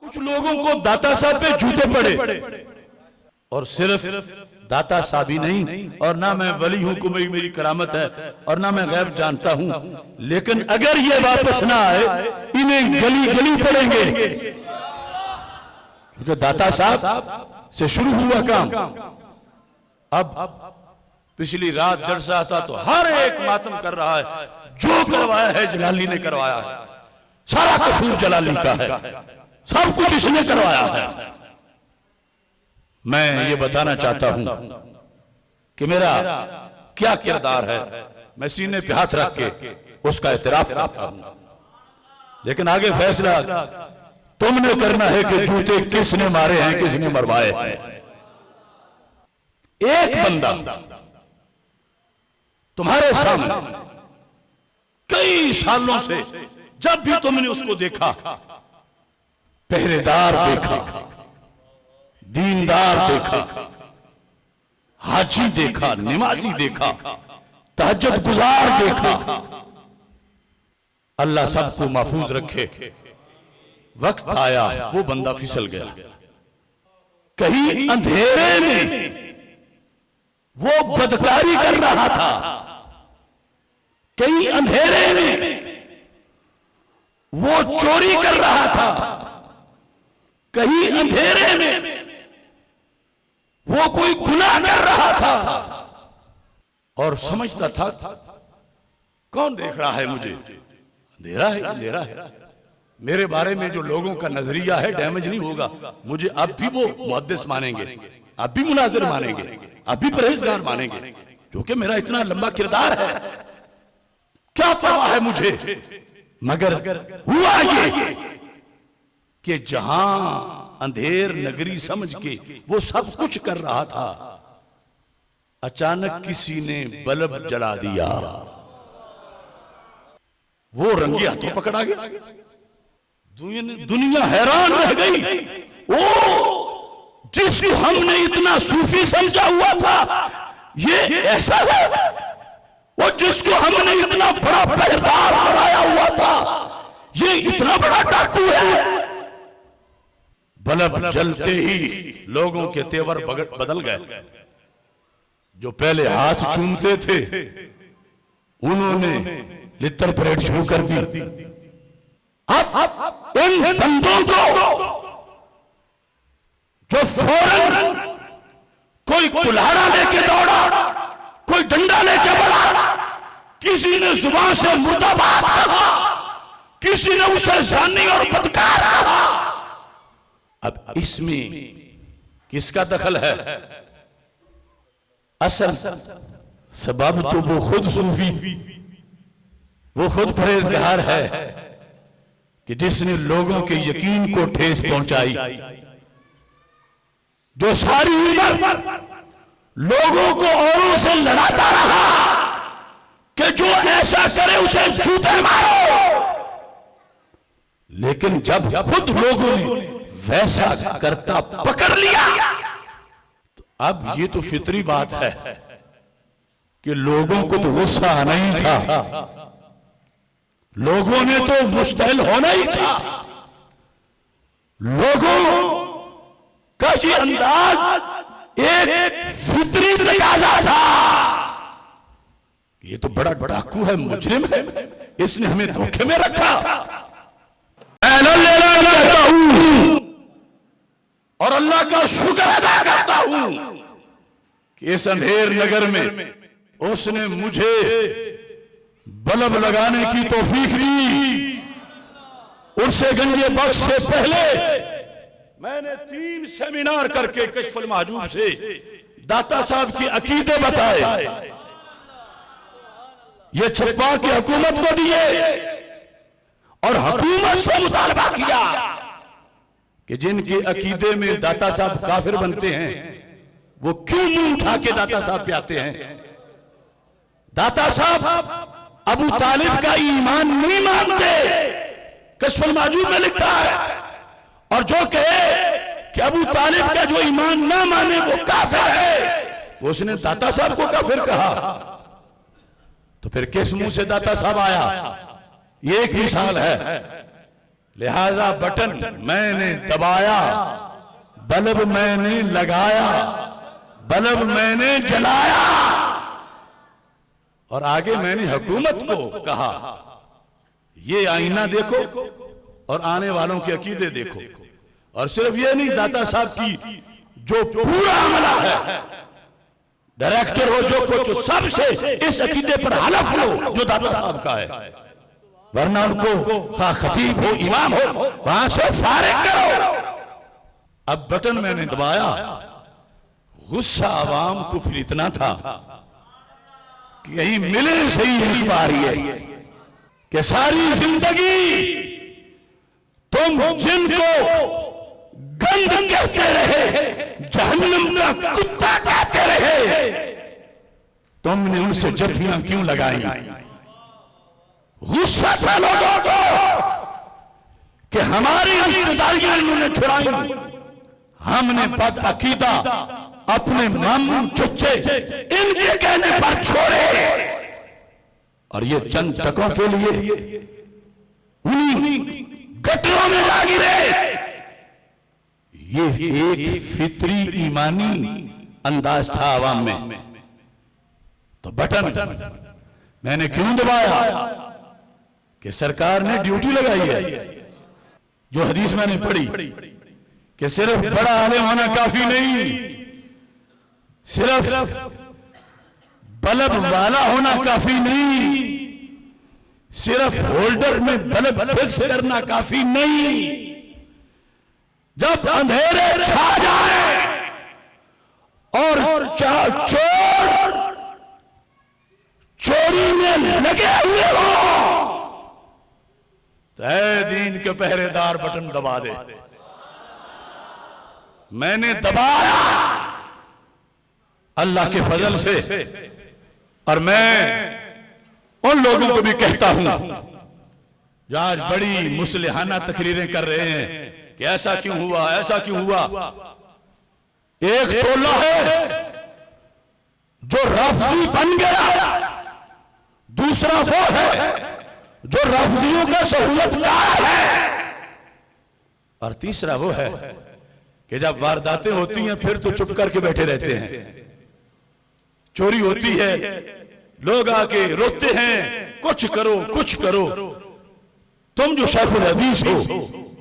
कुछ लोगों को दाता साहब पे जूते पड़े और सिर्फ दाता साहब ही नहीं, और ना मैं वली हूं को मेरी करामत है और ना मैं गैब जानता हूं, लेकिन अगर ये वापस ना आए इन्हें गली गली पड़ेंगे, क्योंकि दाता साहब से शुरू हुआ काम। अब पिछली रात जलसा था तो हर एक मातम कर रहा है, जो करवाया है जलाली ने करवाया है, सारा कसूर जलाली का है, सब कुछ इसने करवाया है। मैं ये बताना चाहता हूं कि मेरा क्या किरदार है, मैं सीने पे हाथ रख के उसका एतराफ करता हूं, लेकिन आगे फैसला तुमने करना है कि जूते किसने मारे हैं, किसने मरवाए हैं। एक बंदा तुम्हारे सामने कई सालों से जब भी तुमने उसको देखा, पहरेदार देखा, दीनदार देखा, हाजी देखा, नमाजी देखा, तहज्जुद गुजार देखा, अल्लाह सबको महफूज रखे। वक्त आया वो बंदा फिसल गया, कहीं अंधेरे में वो बदकारी कर रहा था, कहीं अंधेरे में वो चोरी कर रहा था, कहीं अंधेरे में वो कोई गुनाह कर रहा था, और समझता था कौन देख रहा है मुझे, अंधेरा है, अंधेरा है। मेरे बारे में जो लोगों का नजरिया है डैमेज नहीं होगा, मुझे अब भी वो मुहद्दिस मानेंगे, अब भी मुनाजिर मानेंगे, अब भी परहेजगार मानेंगे, क्योंकि मेरा इतना लंबा किरदार है। क्या परवाह है मुझे, मगर हुआ ये कि जहां अंधेर नगरी समझ के वो सब कुछ कर रहा था, अचानक किसी ने बल्ब जला दिया, वो रंगे हाथों पकड़ा गया। दुनिया हैरान रह गई। वो जिसको हमने इतना सूफी समझा हुआ था ये ऐसा है, वो जिसको हमने इतना बड़ा पहरेदार बनाया हुआ था ये इतना बड़ा डाकू है। बल्ब जलते ही लोगों के तेवर बदल गए। जो पहले हाथ चूमते थे उन्होंने लित्तर परेड शुरू कर दी। अब इन बंदों को जो फौरन कोई कुल्हाड़ा लेके दौड़ा, कोई डंडा लेके बढ़ा, किसी ने जुबान से मुर्दाबाद कहा, किसी ने उसे जानी और बदकार कहा। अब इसमें किसका दखल है? असल सबब तो वो खुद सूफी, वो खुद परहेजगार है कि जिसने लोगों के यकीन को ठेस पहुंचाई, जो सारी उम्र लोगों को औरों से लड़ाता रहा कि जो ऐसा करे उसे जूते मारो, लेकिन जब खुद लोगों ने वैसा करता पकड़ लिया तो अब ये तो फितरी बात है कि लोगों को तो गुस्सा आना ही था, लोगों ने तो मुस्तैल होना ही था। लोगों का ये अंदाज एक फितरी तकाजा था। ये तो बड़ा डाकू है, मुजरिम है, इसने हमें धोखे में रखा। मैं कहता हूं और अल्लाह का शुक्र अदा करता हूं कि इस अंधेर नगर में उसने मुझे बल्ब लगाने की तौफीक दी। उर्से गंजे बख्श से पहले मैंने 3 सेमिनार करके कश्फुल महजूब से दाता साहब के अकीदे बताए, ये छप्पा की हुकूमत को दिए और हुकूमत से मुतालबा किया कि जिनके अकीदे में दाता साहब काफिर बनते हैं वो क्यों मुंह उठा के दाता साहब पे आते हैं। दाता साहब अबू तालिब का ईमान नहीं मानते, कश्फुल महजूब में लिखा है, और जो कहे कि अबू तालिब का जो ईमान ना माने वो काफिर है, वो उसने दाता साहब को काफिर कहा। तो फिर किस मुंह से दाता साहब आया? ये एक मिसाल है लिहाजा बटन मैंने दबाया, बल्ब मैंने लगाया, बल्ब मैंने जलाया। और आगे मैंने हुकूमत को कहा, ये आईना देखो और आने वालों के अकीदे देखो। और सिर्फ ये नहीं, दाता साहब की जो पूरा अमला है, डायरेक्टर हो जो कुछ, सबसे इस अकीदे पर हलफ लो जो दाता साहब का है, वरना उनको खतीब हो, इमाम हो, वहां से फारिग करो। अब बटन मैंने दबाया, गुस्सा आवाम को फिर इतना था कि कहीं मिले सही एक बार ये कि सारी जिंदगी तुम जिनको गंद कहते रहे, जहन्नम का कुत्ता कहते रहे, तुमने उनसे जफ्फियां क्यों लगाई? गुस्सा था लोगों को कि हमारी रिश्तेदारियां इन्होंने छुड़ाई, हमने बद अकीदा अपने मामू चुच्चे इनके कहने पर छोड़े, और ये चंद टकों के लिए उन्हीं गटरों में जा गिरे। ये एक फित्री ईमानी अंदाज था आवाम में। तो बटन मैंने क्यों दबाया कि सरकार ने ड्यूटी लगाई है। जो हदीस मैंने पढ़ी कि सिर्फ बड़ा आलिम होना काफी नहीं, सिर्फ बल्ब वाला होना काफी नहीं, सिर्फ होल्डर में बल्ब फिक्स करना काफी नहीं। जब अंधेरे छा जाए और चोर चोरी में लगे हुए हो, तो ऐ दीन के पहरेदार बटन दबा दे। मैंने दबाया अल्लाह के फजल से। और मैं उन लोगों को भी कहता हूं जो आज बड़ी मुसलिहाना तकरीरें कर रहे हैं कि ऐसा क्यों हुआ, ऐसा क्यों हुआ। एक टोला है जो रफ्जी बन गया, दूसरा वो है जो रफ्जियों का सहूलतकार है, और तीसरा वो है कि जब वारदातें होती हैं फिर तो चुप करके बैठे रहते हैं। चोरी होती है, लोग आके रोते हैं, कुछ करो कुछ करो। तुम जो शेखुल हदीस हो,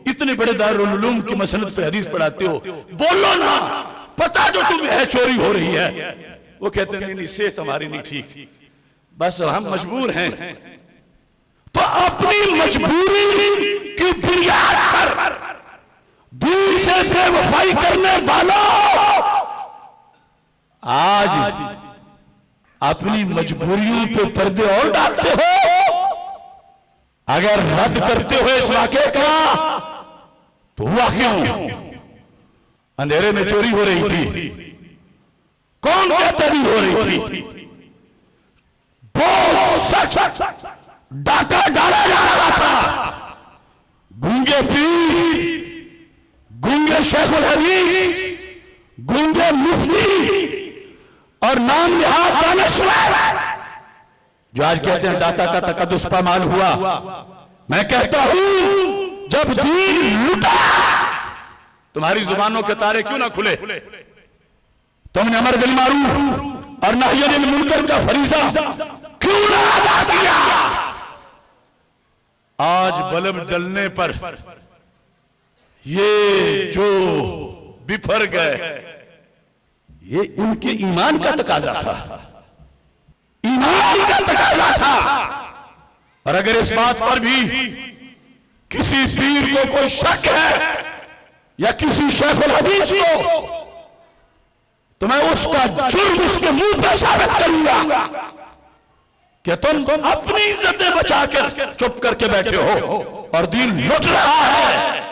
इतने बड़े दारुल उलूम की मसनद पे हदीस पढ़ाते हो, बोलो ना, पता जो तुम्हें है चोरी हो रही है। वो कहते हैं नहीं, सेहत हमारी नहीं ठीक, बस हम मजबूर हैं। तो अपनी मजबूरी की बुनियाद पर दीन से बेवफाई करने वालों, आज अपनी मजबूरियों पे पर्दे और डालते हो। अगर रद्द करते हो इस वाक़े का, तो हुआ क्यों? अंधेरे में चोरी हो रही थी, कौन कहता नहीं हो रही थी? बहुत सख्त डाका डाला जा रहा था। गूंगे पीर, गूंगे शेखुल हदीस, गूंगे मुफ्ती और नाम निहाद दानिशवर जो आज कहते हैं दाता का तकद्दुस पामाल हुआ। मैं कहता हूं जब दीन लुटा, तुम्हारी जुबानों के तारे क्यों ना खुले? तुमने अमर बिल मारूफ और नही अनिल मुनकर का फरीजा क्यों ना अदा किया? आज बल्ब जलने पर ये जो बिफर गए, ये इनके ईमान का तकाजा था, ईमान का तकाजा था। और अगर इस बात पर भी किसी पीर को कोई शक है या किसी शेखुल हदीस को, तो मैं उसका जुर्म उसके मुंह पर साबित करूंगा कि तुम अपनी इज्जतें बचाकर चुप करके बैठे हो और दीन लुट रहा है।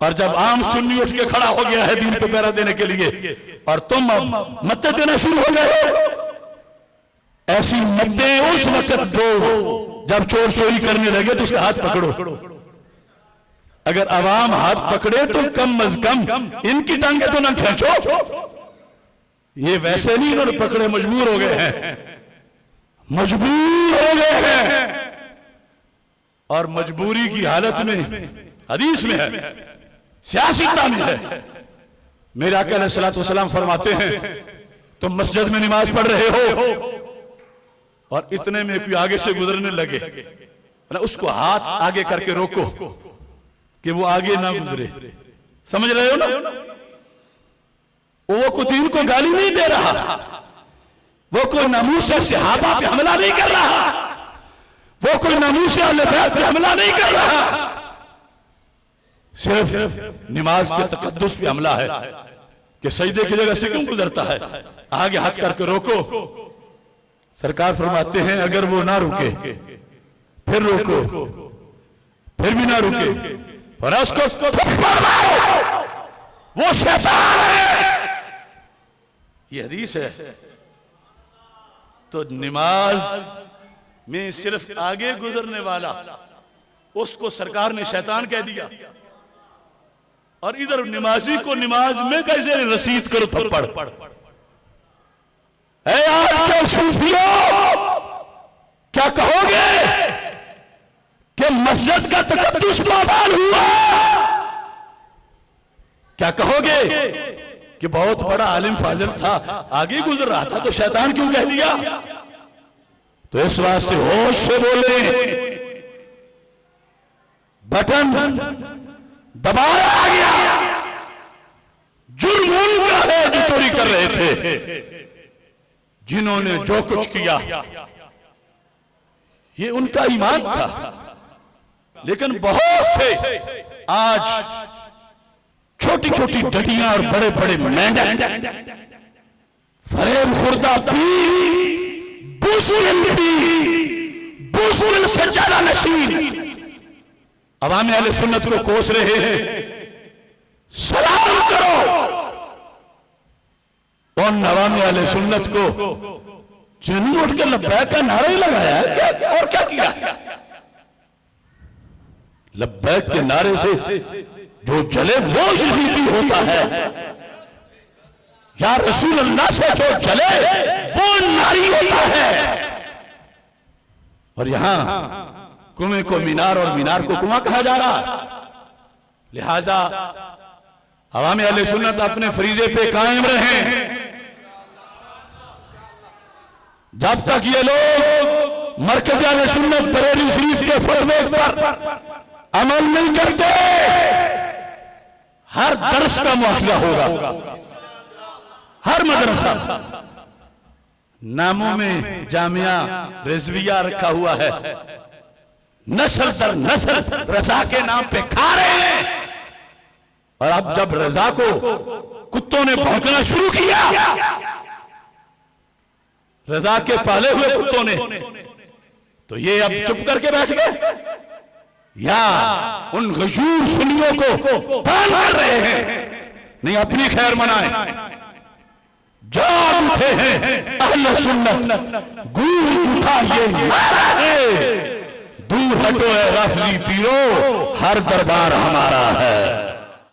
और जब आम सुन्नी उठ के खड़ा हो गया है दीन पे पहरा देने के लिए, और तुम अब मत्ते देना शुरू हो गए। ऐसी मत्ते उस वक्त दो जब चोर चोरी करने लगे तो उसका हाथ पकड़ो। अगर अवाम हाथ पकड़े तो कम अज कम इनकी टांगे तो ना खींचो। ये वैसे नहीं, इन्होंने पकड़े, मजबूर हो गए हैं, मजबूर हो गए हैं। और मजबूरी की हालत में, हदीस में है, सियासत में है, मेरे आका अलैहिस्सलातु वस्सलाम फरमाते हैं तुम मस्जिद में नमाज पढ़ रहे हो और इतने में कोई आगे से गुजरने लगे, उसको हाथ आगे करके रोको कि वो आगे ना गुजरे। समझ रहे हो ना? वो कोई दीन को गाली नहीं दे रहा, वो कोई नामूस सहाबा पे हमला नहीं कर रहा, वो कोई नामूस अहले बैत पे हमला नहीं कर रहा, सिर्फ नमाज के तकद्दुस पे हमला है कि सजदे की जगह से क्यों गुजरता है, आगे हाथ करके रोको। सरकार फरमाते हैं अगर वो ना रुके फिर रोको, फिर भी ना रुके और उसको थप्पड़ मारो, वो शैतान है। ये हदीस है। तो नमाज में सिर्फ आगे गुजरने वाला, उसको सरकार ने शैतान कह दिया, और इधर नमाजी को नमाज में कैसे रसीद करो थप्पड़। आज के सूफियों क्या कहोगे कि मस्जिद का तकद्दुस पामाल हुआ? क्या कहोगे कि बहुत बड़ा आलिम फाजिल था, आगे गुजर रहा था तो शैतान क्यों कह दिया? तो इस वास्ते होश से बोले, बटन दबाया गया। जुर्म उनका है जो चोरी कर रहे थे, जिन्होंने जो कुछ किया ये उनका ईमान था। लेकिन बहुत से आज छोटी छोटी डटियां और बड़े बड़े मेंढक, फरेब खुर्दा बुज़दिल से ज्यादा नशीन अवाम अहले सुन्नत को कोस रहे हैं। सलाम करो उन अवाम अहले सुन्नत को जिन्होंने उठ के लब्बैक का नारा ही लगाया है, और क्या किया? लब्बैक के नारे से जो जले वो यजीदी होता है, या रसूल अल्लाह से जो जले वो नारी होता है। और यहां कुएं को मीनार और मीनार को कुआं कहा जा रहा। लिहाजा अवाम अहले सुन्नत अपने फरीजे पे कायम रहें। जब तक ये लोग मरकज़ अहले सुन्नत बरेली शरीफ के फतवे पर अमल नहीं करते, हर दर्स का मुआवजा होगा। हर मदरसा नामों में जामिया रिजविया रखा हुआ है, नस्ल दर नस्ल रजा के नाम पे खा रहे हैं। और अब जब रजा को कुत्तों ने भौंकना शुरू किया, रजा के पाले हुए कुत्तों ने, तो ये अब चुप करके बैठ गए या उन गजूर सुन्नियों को तान कर रहे हैं? नहीं, अपनी खैर मनाए। जाग उठे हैं अहले सुन्नत, गूंज उठा ये नारा है, दूर हटो ए रफ़ज़ी पीरो, हर दरबार हमारा है।